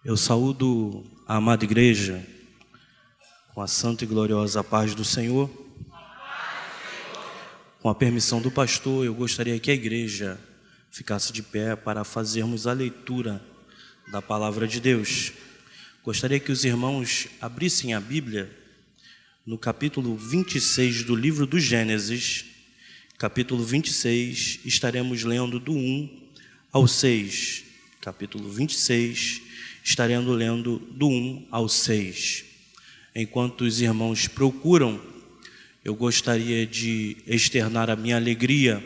Eu saúdo a amada igreja com a santa e gloriosa paz do Senhor. Com a permissão do pastor, eu gostaria que a igreja ficasse de pé para fazermos a leitura da palavra de Deus. Gostaria que os irmãos abrissem a Bíblia no capítulo 26 do livro do Gênesis. Capítulo 26, estaremos lendo do 1 ao 6. Capítulo 26, estaremos lendo do 1 ao 6. Enquanto os irmãos procuram, eu gostaria de externar a minha alegria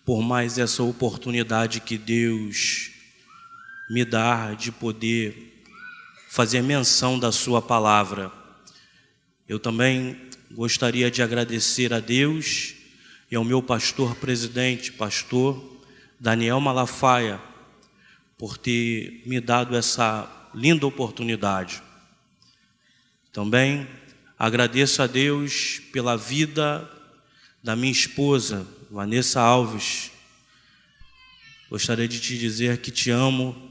por mais essa oportunidade que Deus me dá de poder fazer menção da sua palavra. Eu também gostaria de agradecer a Deus e ao meu pastor presidente, pastor Daniel Malafaia, por ter me dado essa linda oportunidade. Também agradeço a Deus pela vida da minha esposa, Vanessa Alves. Gostaria de te dizer que te amo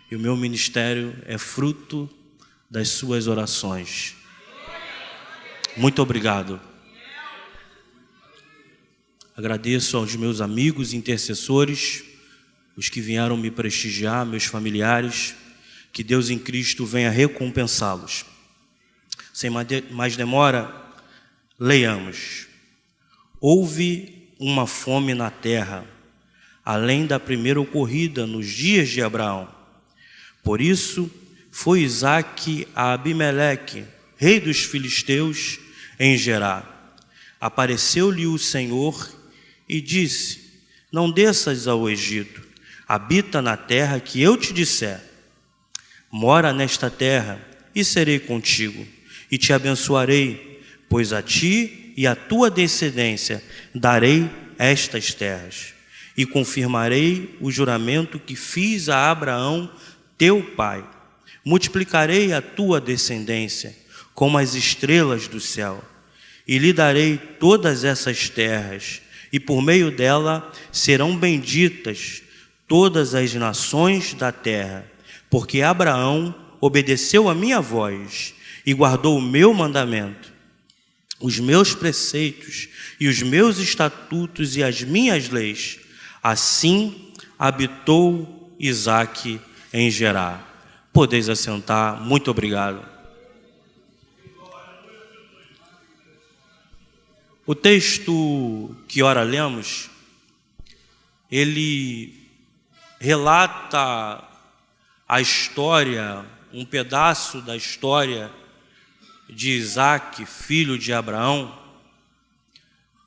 e o meu ministério é fruto das suas orações. Muito obrigado. Agradeço aos meus amigos intercessores, os que vieram me prestigiar, meus familiares, que Deus em Cristo venha recompensá-los. Sem mais demora, leiamos. Houve uma fome na terra, além da primeira ocorrida nos dias de Abraão. Por isso, foi Isaque a Abimeleque, rei dos filisteus, em Gerar. Apareceu-lhe o Senhor e disse: não desças ao Egito, habita na terra que eu te disser. Mora nesta terra e serei contigo, e te abençoarei, pois a ti e à tua descendência darei estas terras. E confirmarei o juramento que fiz a Abraão, teu pai. Multiplicarei a tua descendência como as estrelas do céu, e lhe darei todas essas terras, e por meio dela serão benditas todas as nações da terra, porque Abraão obedeceu a minha voz e guardou o meu mandamento, os meus preceitos e os meus estatutos e as minhas leis. Assim habitou Isaque em Gerar. Podeis assentar. Muito obrigado. O texto que ora lemos, ele relata a história, um pedaço da história de Isaque, filho de Abraão.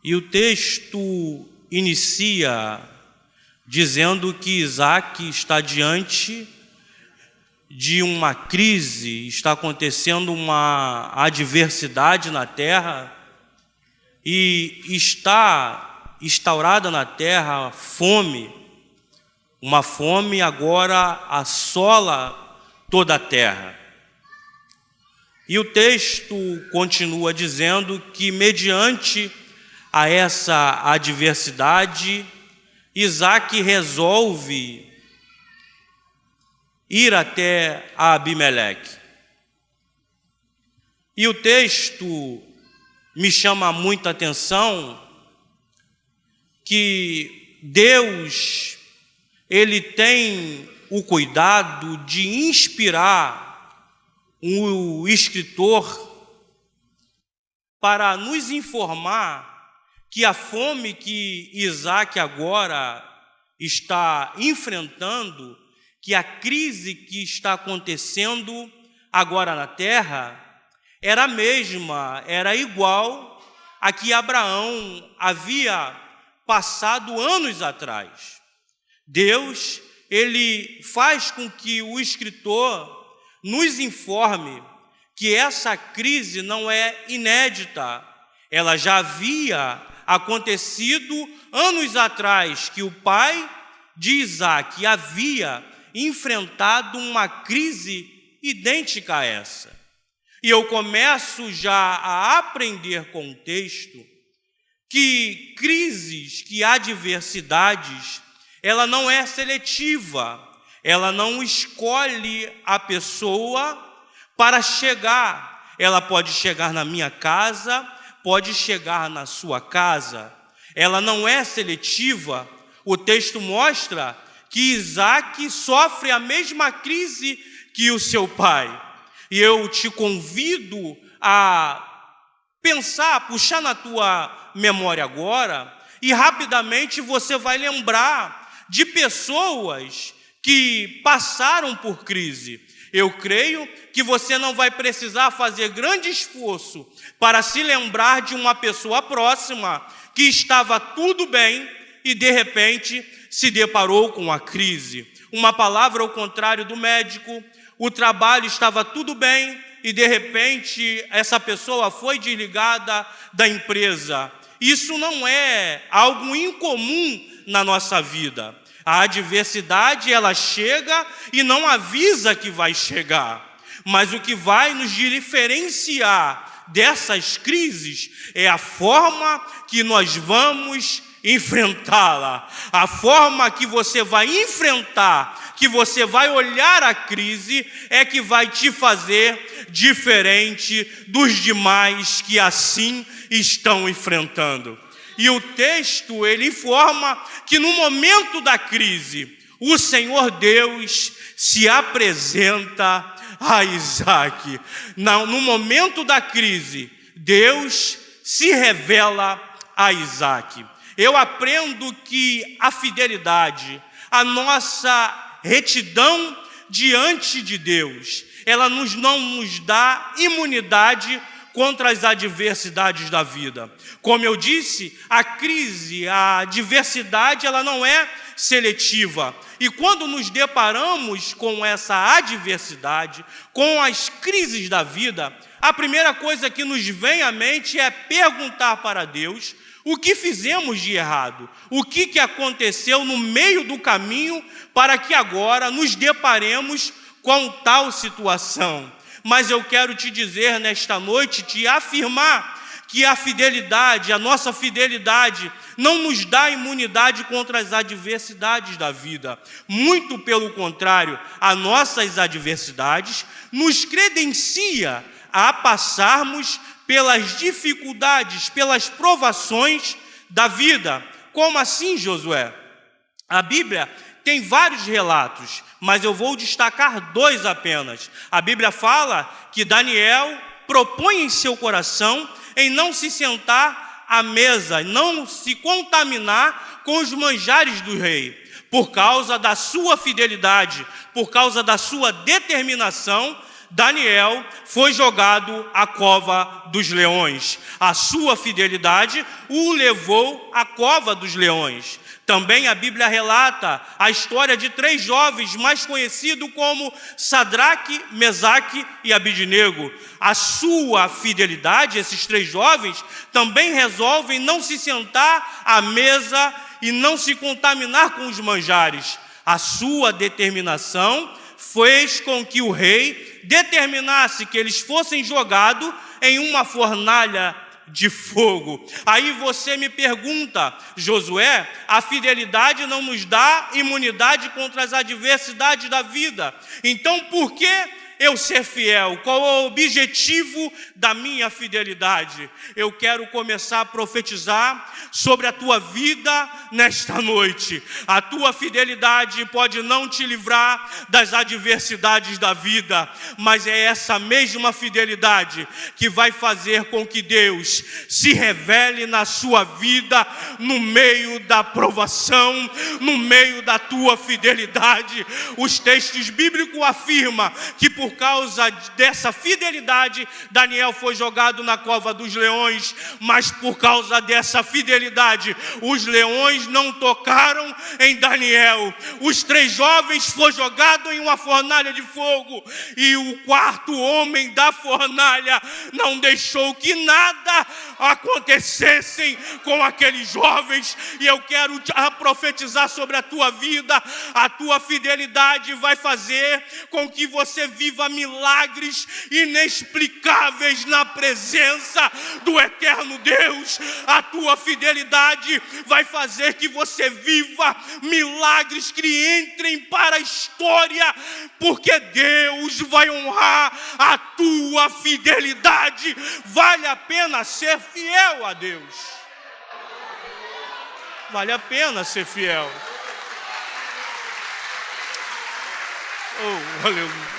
E o texto inicia dizendo que Isaque está diante de uma crise, está acontecendo uma adversidade na terra, e está instaurada na terra fome. Uma fome agora assola toda a terra. E o texto continua dizendo que, mediante a essa adversidade, Isaque resolve ir até Abimeleque. E o texto me chama muita atenção que Deus, ele tem o cuidado de inspirar o escritor para nos informar que a fome que Isaque agora está enfrentando, que a crise que está acontecendo agora na terra, era a mesma, era igual a que Abraão havia passado anos atrás. Deus, ele faz com que o escritor nos informe que essa crise não é inédita. Ela já havia acontecido anos atrás, que o pai de Isaque havia enfrentado uma crise idêntica a essa. E eu começo já a aprender com o texto que crises, que adversidades, ela não é seletiva, ela não escolhe a pessoa para chegar. Ela pode chegar na minha casa, pode chegar na sua casa. Ela não é seletiva. O texto mostra que Isaac sofre a mesma crise que o seu pai. E eu te convido a pensar, puxar na tua memória agora, e rapidamente você vai lembrar de pessoas que passaram por crise. Eu creio que você não vai precisar fazer grande esforço para se lembrar de uma pessoa próxima que estava tudo bem e de repente se deparou com a crise. Uma palavra ao contrário do médico, o trabalho estava tudo bem e de repente essa pessoa foi desligada da empresa. Isso não é algo incomum na nossa vida. A adversidade, ela chega e não avisa que vai chegar. Mas o que vai nos diferenciar dessas crises é a forma que nós vamos enfrentá-la. A forma que você vai enfrentar, que você vai olhar a crise, é que vai te fazer diferente dos demais que assim estão enfrentando. E o texto, ele informa que no momento da crise, o Senhor Deus se apresenta a Isaac. No momento da crise, Deus se revela a Isaac. Eu aprendo que a fidelidade, a nossa retidão diante de Deus, ela não nos dá imunidade contra as adversidades da vida. Como eu disse, a crise, a adversidade, ela não é seletiva. E quando nos deparamos com essa adversidade, com as crises da vida, a primeira coisa que nos vem à mente é perguntar para Deus o que fizemos de errado, o que aconteceu no meio do caminho para que agora nos deparemos com tal situação. Mas eu quero te dizer nesta noite, te afirmar que a fidelidade, a nossa fidelidade, não nos dá imunidade contra as adversidades da vida. Muito pelo contrário, as nossas adversidades nos credencia a passarmos pelas dificuldades, pelas provações da vida. Como assim, Josué? A Bíblia tem vários relatos, mas eu vou destacar dois apenas. A Bíblia fala que Daniel propõe em seu coração em não se sentar à mesa, não se contaminar com os manjares do rei. Por causa da sua fidelidade, por causa da sua determinação, Daniel foi jogado à cova dos leões. A sua fidelidade o levou à cova dos leões. Também a Bíblia relata a história de 3 jovens mais conhecidos como Sadraque, Mesaque e Abidnego. A sua fidelidade, esses 3 jovens, também resolvem não se sentar à mesa e não se contaminar com os manjares. A sua determinação fez com que o rei determinasse que eles fossem jogados em uma fornalha de fogo. Aí você me pergunta, Josué, a fidelidade não nos dá imunidade contra as adversidades da vida. Então, por que eu ser fiel? Qual é o objetivo da minha fidelidade? Eu quero começar a profetizar sobre a tua vida nesta noite. A tua fidelidade pode não te livrar das adversidades da vida, mas é essa mesma fidelidade que vai fazer com que Deus se revele na sua vida no meio da provação, no meio da tua fidelidade. Os textos bíblicos afirmam que por causa dessa fidelidade, Daniel foi jogado na cova dos leões, mas por causa dessa fidelidade, os leões não tocaram em Daniel. Os 3 jovens foram jogados em uma fornalha de fogo, e o 4º homem da fornalha não deixou que nada acontecesse com aqueles jovens. E eu quero profetizar sobre a tua vida. A tua fidelidade vai fazer com que você viva viva milagres inexplicáveis na presença do eterno Deus. A tua fidelidade vai fazer que você viva milagres que entrem para a história, porque Deus vai honrar a tua fidelidade. Vale a pena ser fiel a Deus. Vale a pena ser fiel. Oh, aleluia.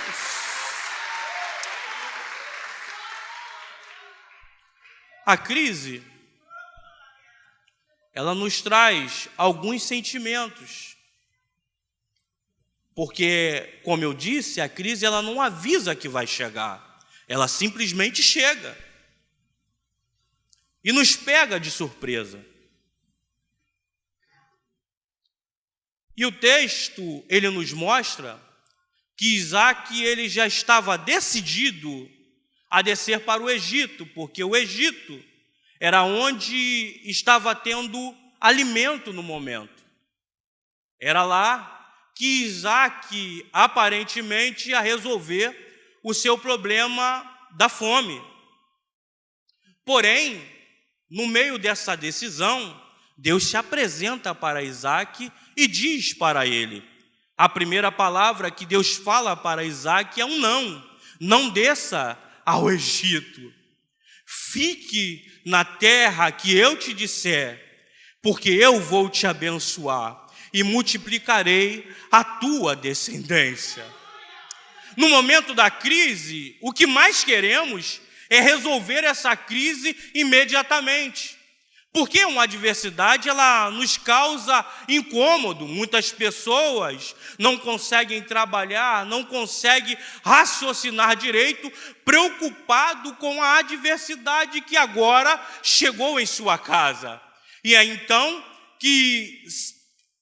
A crise, ela nos traz alguns sentimentos. Porque, como eu disse, a crise ela não avisa que vai chegar. Ela simplesmente chega. E nos pega de surpresa. E o texto, ele nos mostra que Isaac ele já estava decidido a descer para o Egito, porque o Egito era onde estava tendo alimento no momento. Era lá que Isaac aparentemente ia resolver o seu problema da fome. Porém, no meio dessa decisão, Deus se apresenta para Isaac e diz para ele. A primeira palavra que Deus fala para Isaac é um não. Não desça ao Egito. Fique na terra que eu te disser, porque eu vou te abençoar e multiplicarei a tua descendência. No momento da crise, o que mais queremos é resolver essa crise imediatamente. Porque uma adversidade, ela nos causa incômodo. Muitas pessoas não conseguem trabalhar, não conseguem raciocinar direito, preocupado com a adversidade que agora chegou em sua casa. E é então que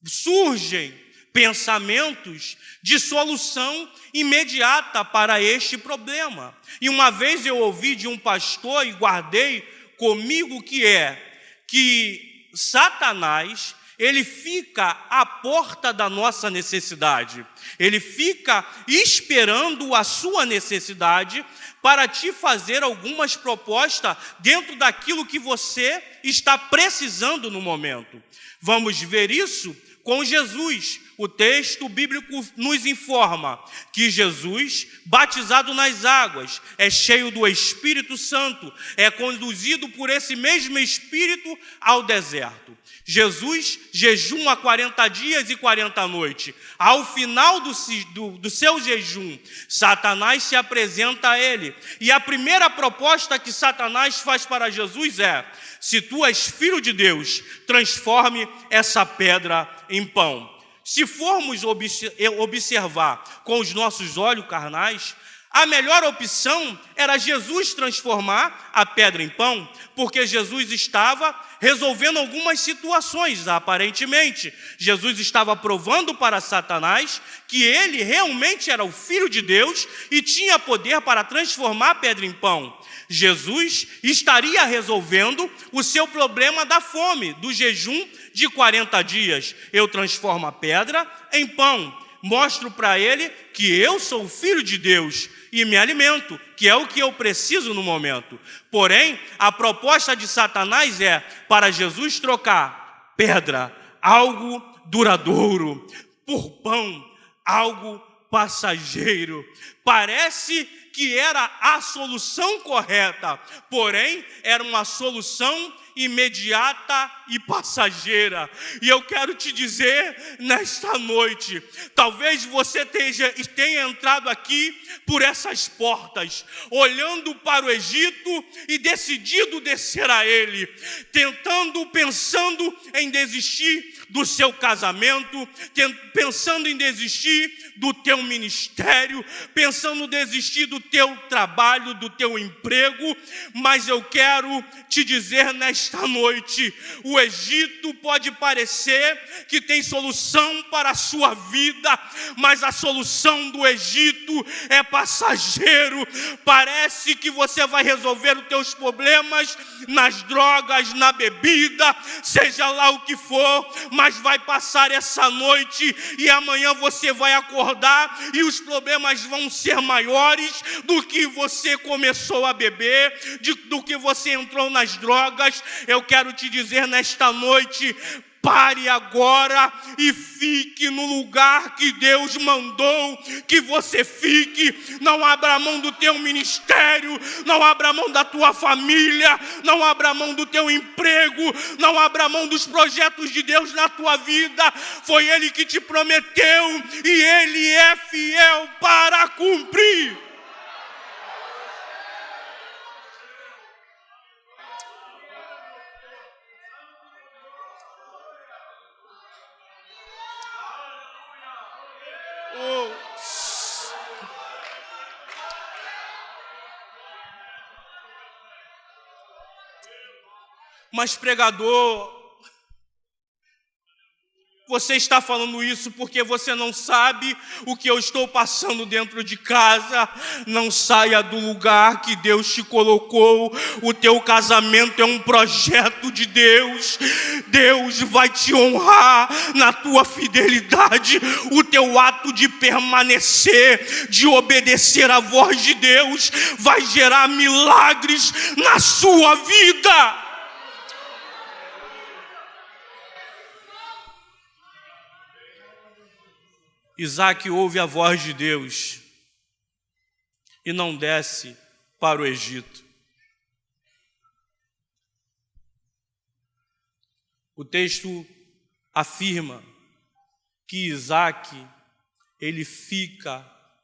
surgem pensamentos de solução imediata para este problema. E uma vez eu ouvi de um pastor e guardei comigo que Satanás, ele fica à porta da nossa necessidade. Ele fica esperando a sua necessidade para te fazer algumas propostas dentro daquilo que você está precisando no momento. Vamos ver isso com Jesus. O texto bíblico nos informa que Jesus, batizado nas águas, é cheio do Espírito Santo, é conduzido por esse mesmo Espírito ao deserto. Jesus jejuma 40 dias e 40 noites. Ao final do seu jejum, Satanás se apresenta a ele. E a primeira proposta que Satanás faz para Jesus é: se tu és filho de Deus, transforme essa pedra em pão. Se formos observar com os nossos olhos carnais, a melhor opção era Jesus transformar a pedra em pão, porque Jesus estava resolvendo algumas situações, aparentemente. Jesus estava provando para Satanás que ele realmente era o Filho de Deus e tinha poder para transformar a pedra em pão. Jesus estaria resolvendo o seu problema da fome, do jejum de 40 dias. Eu transformo a pedra em pão. Mostro para ele que eu sou o Filho de Deus e me alimento, que é o que eu preciso no momento. Porém, a proposta de Satanás é para Jesus trocar pedra, algo duradouro, por pão, algo passageiro. Parece que era a solução correta, porém, era uma solução imediata e passageira. E eu quero te dizer nesta noite, talvez você tenha entrado aqui por essas portas, olhando para o Egito e decidido descer a ele, pensando em desistir do seu casamento, pensando em desistir do teu ministério, pensando em desistir do teu trabalho, do teu emprego. Mas eu quero te dizer nesta noite, o Egito pode parecer que tem solução para a sua vida, mas a solução do Egito é passageiro. Parece que você vai resolver os teus problemas nas drogas, na bebida, seja lá o que for, mas vai passar essa noite e amanhã você vai acordar e os problemas vão ser maiores do que você começou a beber, do que você entrou nas drogas. Eu quero te dizer nesta noite: pare agora e fique no lugar que Deus mandou que você fique. Não abra mão do teu ministério, não abra mão da tua família, não abra mão do teu emprego, não abra mão dos projetos de Deus na tua vida. Foi Ele que te prometeu e Ele é fiel para cumprir. Mas pregador, você está falando isso porque você não sabe o que eu estou passando dentro de casa. Não saia do lugar que Deus te colocou. O teu casamento é um projeto de Deus. Deus vai te honrar na tua fidelidade. O teu ato de permanecer, de obedecer à voz de Deus, vai gerar milagres na sua vida. Isaac ouve a voz de Deus e não desce para o Egito. O texto afirma que Isaac, ele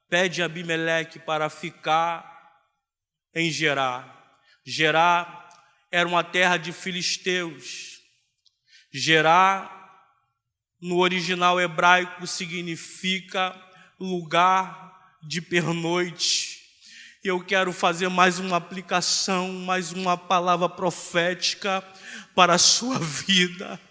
pede a Abimeleque para ficar em Gerar. Gerar era uma terra de filisteus. Gerar, no original hebraico, significa lugar de pernoite. E eu quero fazer mais uma aplicação, mais uma palavra profética para a sua vida.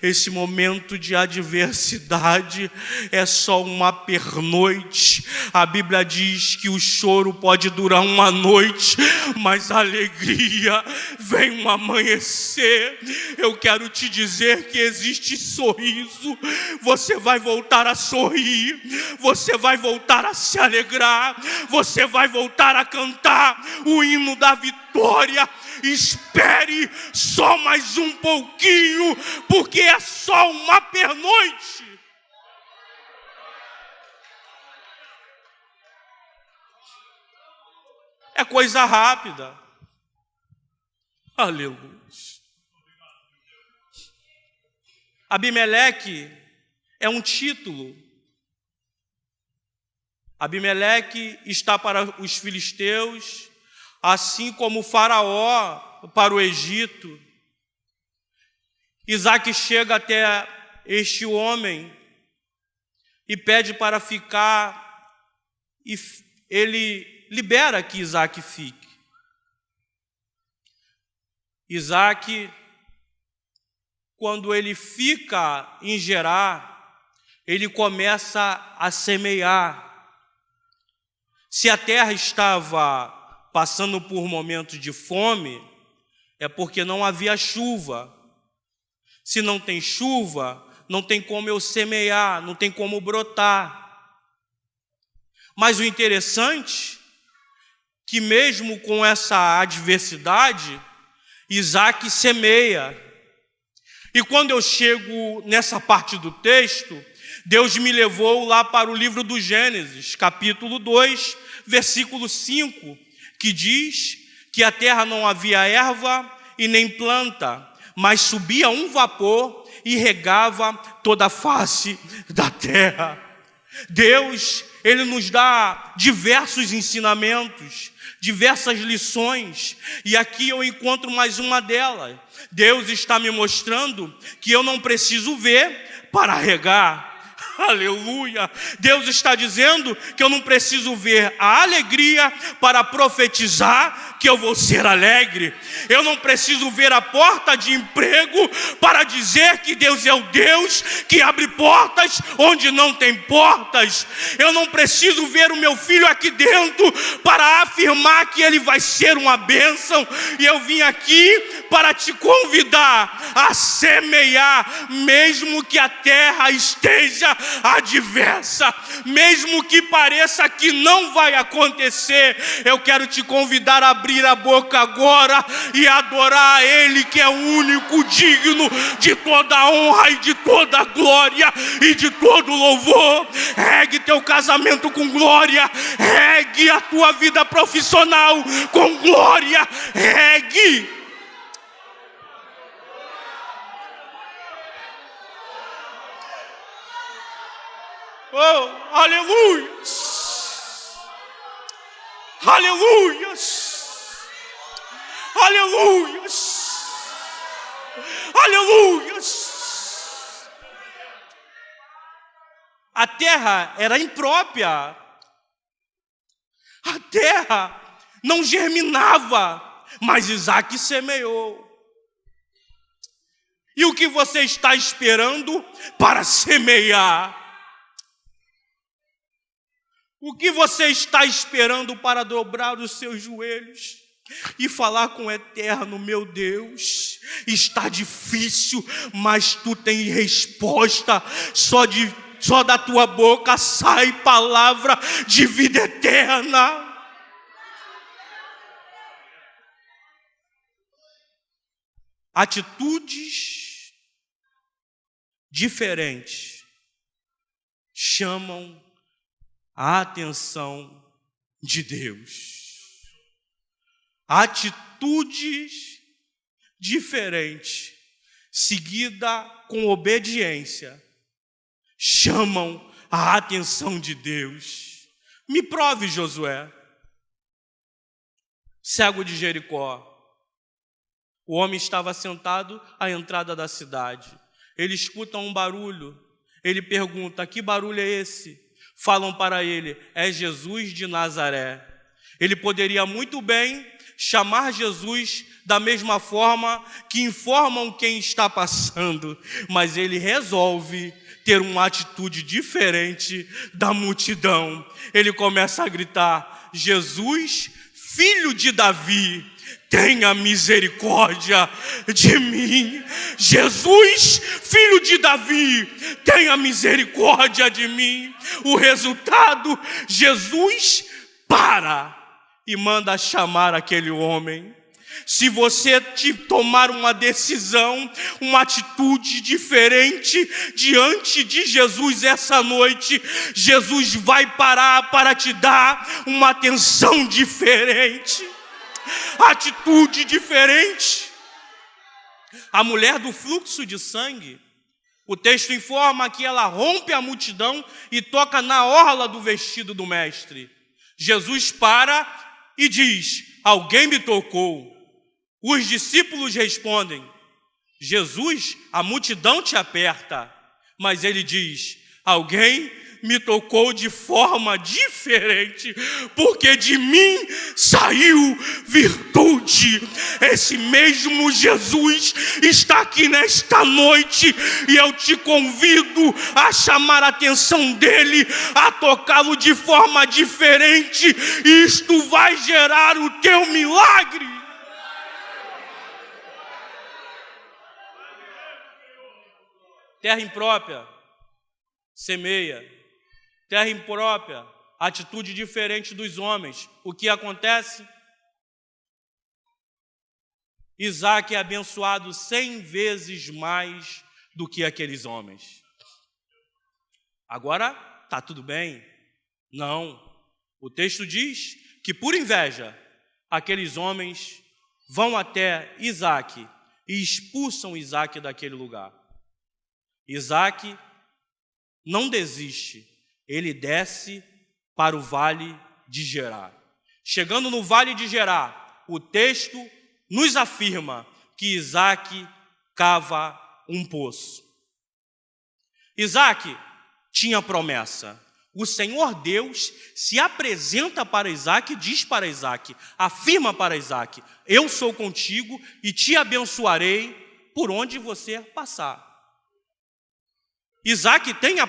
Esse momento de adversidade é só uma pernoite. A Bíblia diz que o choro pode durar uma noite, mas a alegria vem um amanhecer. Eu quero te dizer que existe sorriso. Você vai voltar a sorrir, você vai voltar a se alegrar, você vai voltar a cantar o hino da vitória. Espere só mais um pouquinho, porque é só uma pernoite. É coisa rápida. Aleluia. Abimeleque é um título. Abimeleque está para os filisteus, assim como o Faraó para o Egito. Isaac chega até este homem e pede para ficar, e ele libera que Isaac fique. Isaac, quando ele fica em Gerar, ele começa a semear. Se a terra estava passando por momentos de fome, é porque não havia chuva. Se não tem chuva, não tem como eu semear, não tem como brotar. Mas o interessante é que mesmo com essa adversidade, Isaac semeia. E quando eu chego nessa parte do texto, Deus me levou lá para o livro do Gênesis, capítulo 2, versículo 5, que diz que a terra não havia erva e nem planta, mas subia um vapor e regava toda a face da terra. Deus, Ele nos dá diversos ensinamentos, diversas lições, e aqui eu encontro mais uma delas. Deus está me mostrando que eu não preciso ver para regar. Aleluia! Deus está dizendo que eu não preciso ver a alegria para profetizar que eu vou ser alegre. Eu não preciso ver a porta de emprego para dizer que Deus é o Deus que abre portas onde não tem portas. Eu não preciso ver o meu filho aqui dentro para afirmar que ele vai ser uma bênção. E eu vim aqui para te convidar a semear, mesmo que a terra esteja adversa, mesmo que pareça que não vai acontecer. Eu quero te convidar a abrir a boca agora e adorar a Ele, que é o único digno de toda a honra e de toda a glória e de todo louvor. Regue teu casamento com glória, regue a tua vida profissional com glória, regue. Oh, aleluia! Aleluia! Aleluia! Aleluia! A terra era imprópria. A terra não germinava, mas Isaac semeou. E o que você está esperando para semear? O que você está esperando para dobrar os seus joelhos e falar com o Eterno? Meu Deus, está difícil, mas tu tens resposta. Só da tua boca sai palavra de vida eterna. Atitudes diferentes chamam a atenção de Deus. Atitudes diferentes, seguida com obediência, chamam a atenção de Deus. Me prove, Josué. Cego de Jericó. O homem estava sentado à entrada da cidade. Ele escuta um barulho. Ele pergunta: que barulho é esse? Falam para ele: é Jesus de Nazaré. Ele poderia muito bem chamar Jesus da mesma forma que informam quem está passando, mas ele resolve ter uma atitude diferente da multidão. Ele começa a gritar: Jesus, filho de Davi, tenha misericórdia de mim. Jesus, filho de Davi, tenha misericórdia de mim. O resultado, Jesus para e manda chamar aquele homem. Se você tomar uma decisão, uma atitude diferente diante de Jesus essa noite, Jesus vai parar para te dar uma atenção diferente. Atitude diferente. A mulher do fluxo de sangue, o texto informa que ela rompe a multidão e toca na orla do vestido do mestre. Jesus para e diz: alguém me tocou. Os discípulos respondem: Jesus, a multidão te aperta. Mas ele diz: alguém me tocou de forma diferente, porque de mim saiu virtude. Esse mesmo Jesus está aqui nesta noite e eu te convido a chamar a atenção dele, a tocá-lo de forma diferente. Isto vai gerar o teu milagre. Terra imprópria, semeia. Terra imprópria, atitude diferente dos homens. O que acontece? Isaac é abençoado 100 vezes mais do que aqueles homens. Agora, está tudo bem? Não. O texto diz que por inveja, aqueles homens vão até Isaac e expulsam Isaac daquele lugar. Isaac não desiste. Ele desce para o vale de Gerar. Chegando no vale de Gerar, o texto nos afirma que Isaac cava um poço. Isaac tinha promessa. O Senhor Deus se apresenta para Isaac e diz para Isaac, afirma para Isaac, eu sou contigo e te abençoarei por onde você passar. Isaac tem a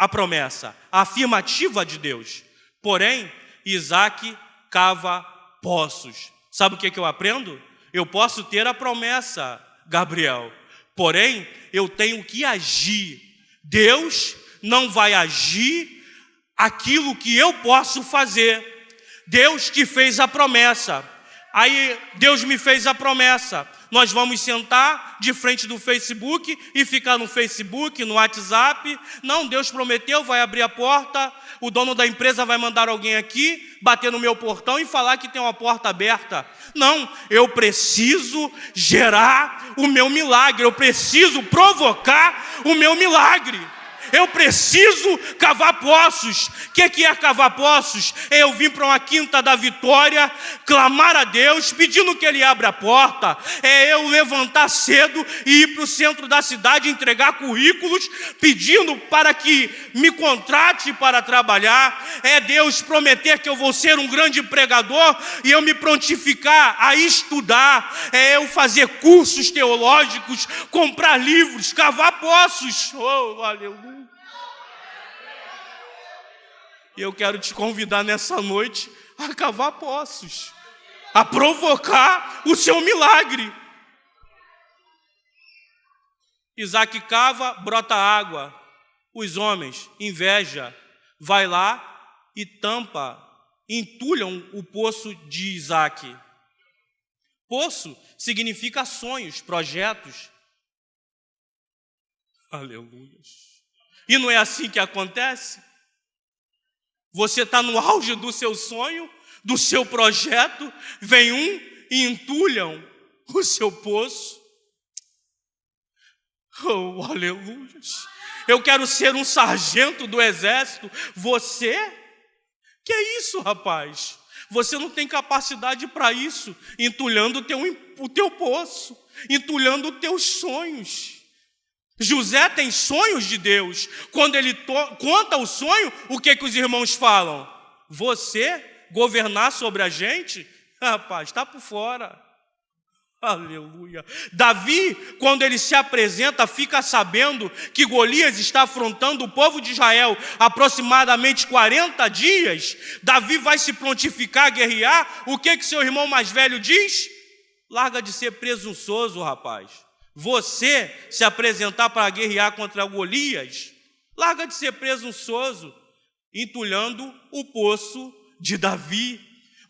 promessa, a afirmativa de Deus. Porém, Isaac cava poços. Sabe o que eu aprendo? Eu posso ter a promessa, Gabriel, porém, eu tenho que agir. Deus não vai agir aquilo que eu posso fazer. Deus que fez a promessa. Aí Deus me fez a promessa. Nós vamos sentar de frente do Facebook e ficar no Facebook, no WhatsApp. Não, Deus prometeu, vai abrir a porta. O dono da empresa vai mandar alguém aqui, bater no meu portão e falar que tem uma porta aberta. Não, eu preciso gerar o meu milagre. Eu preciso provocar o meu milagre. Eu preciso cavar poços. O que é cavar poços? É eu vir para uma quinta da Vitória, clamar a Deus, pedindo que Ele abra a porta. É eu levantar cedo e ir para o centro da cidade, entregar currículos, pedindo para que me contrate para trabalhar. É Deus prometer que eu vou ser um grande pregador e eu me prontificar a estudar. É eu fazer cursos teológicos, comprar livros, cavar poços. Oh, aleluia. E eu quero te convidar nessa noite a cavar poços, a provocar o seu milagre. Isaac cava, brota água. Os homens, inveja, vai lá e tampa, entulham o poço de Isaac. Poço significa sonhos, projetos. Aleluia. E não é assim que acontece? Você está no auge do seu sonho, do seu projeto, vem um e entulham o seu poço. Oh, aleluia. Eu quero ser um sargento do exército. Você? Que é isso, rapaz? Você não tem capacidade para isso, entulhando o teu poço, entulhando os teus sonhos. José tem sonhos de Deus. Quando ele conta o sonho, o que os irmãos falam? Você governar sobre a gente? Rapaz, está por fora. Aleluia. Davi, quando ele se apresenta, fica sabendo que Golias está afrontando o povo de Israel aproximadamente 40 dias. Davi vai se prontificar a guerrear. O que seu irmão mais velho diz? Larga de ser presunçoso, rapaz. Você se apresentar para guerrear contra Golias, larga de ser presunçoso, entulhando o poço de Davi.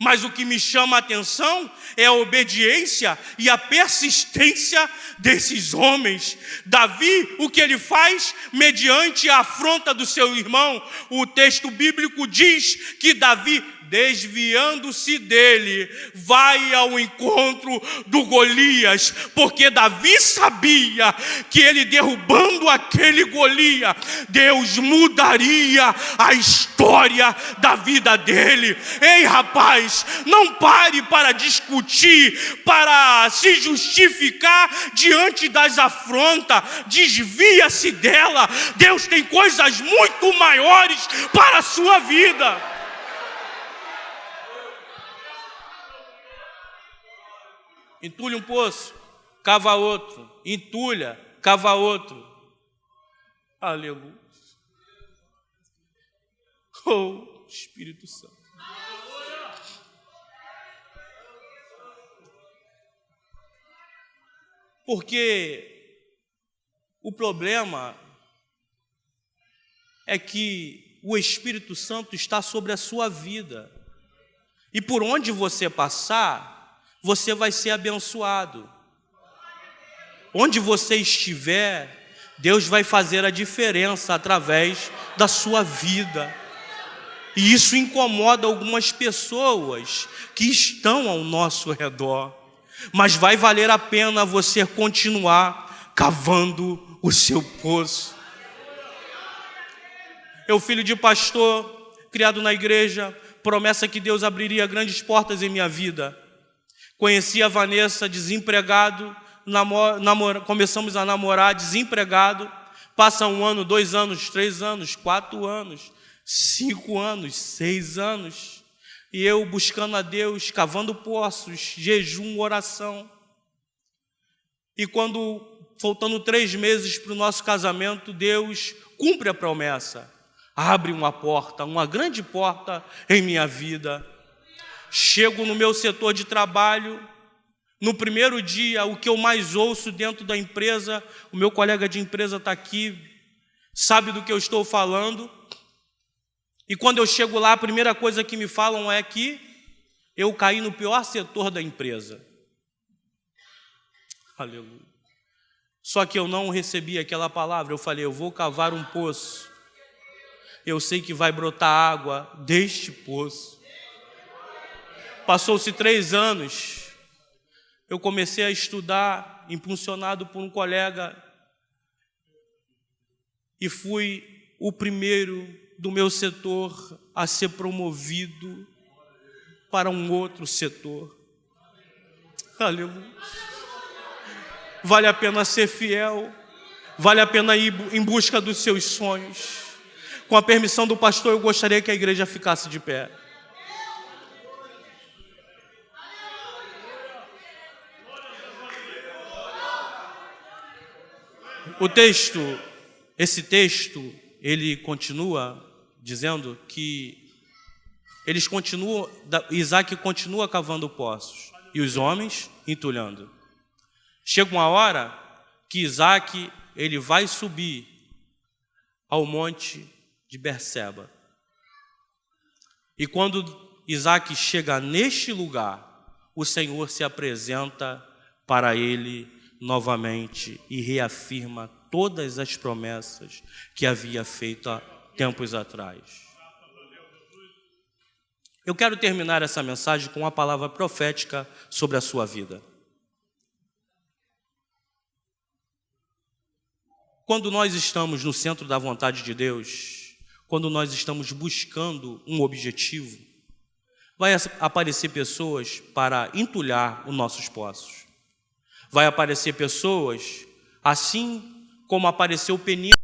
Mas o que me chama a atenção é a obediência e a persistência desses homens. Davi, o que ele faz mediante a afronta do seu irmão? O texto bíblico diz que Davi, desviando-se dele, vai ao encontro do Golias, porque Davi sabia que ele derrubando aquele Golias, Deus mudaria a história da vida dele. Ei, rapaz, não pare para discutir, para se justificar diante das afrontas, desvia-se dela. Deus tem coisas muito maiores para a sua vida. Entulha um poço, cava outro. Entulha, cava outro. Aleluia. Oh, Espírito Santo. Porque o problema é que o Espírito Santo está sobre a sua vida. E por onde você passar, você vai ser abençoado. Onde você estiver, Deus vai fazer a diferença através da sua vida. E isso incomoda algumas pessoas que estão ao nosso redor. Mas vai valer a pena você continuar cavando o seu poço. Eu, filho de pastor, criado na igreja, promessa que Deus abriria grandes portas em minha vida. Conheci a Vanessa desempregado, começamos a namorar desempregado, Passa 1 ano, 2 anos, 3 anos, 4 anos, 5 anos, 6 anos. E eu buscando a Deus, cavando poços, jejum, oração. E quando, faltando 3 meses para o nosso casamento, Deus cumpre a promessa. Abre uma porta, uma grande porta em minha vida. Chego no meu setor de trabalho. No primeiro dia, o que eu mais ouço dentro da empresa, o meu colega de empresa está aqui, sabe do que eu estou falando. E quando eu chego lá, a primeira coisa que me falam é que eu caí no pior setor da empresa. Aleluia. Só que eu não recebi aquela palavra. Eu falei, eu vou cavar um poço. Eu sei que vai brotar água deste poço. Passou-se 3 anos. Eu comecei a estudar, impulsionado por um colega, e fui o primeiro do meu setor a ser promovido para um outro setor. Aleluia. Vale a pena ser fiel, vale a pena ir em busca dos seus sonhos. Com a permissão do pastor, eu gostaria que a igreja ficasse de pé. Esse texto, ele continua dizendo que Isaac continua cavando poços e os homens entulhando. Chega uma hora que Isaac, ele vai subir ao monte de Berseba. E quando Isaac chega neste lugar, o Senhor se apresenta para ele novamente e reafirma todas as promessas que havia feito há tempos atrás. Eu quero terminar essa mensagem com uma palavra profética sobre a sua vida. Quando nós estamos no centro da vontade de Deus, quando nós estamos buscando um objetivo, vai aparecer pessoas para entulhar os nossos poços. Vai aparecer pessoas, assim como apareceu Penina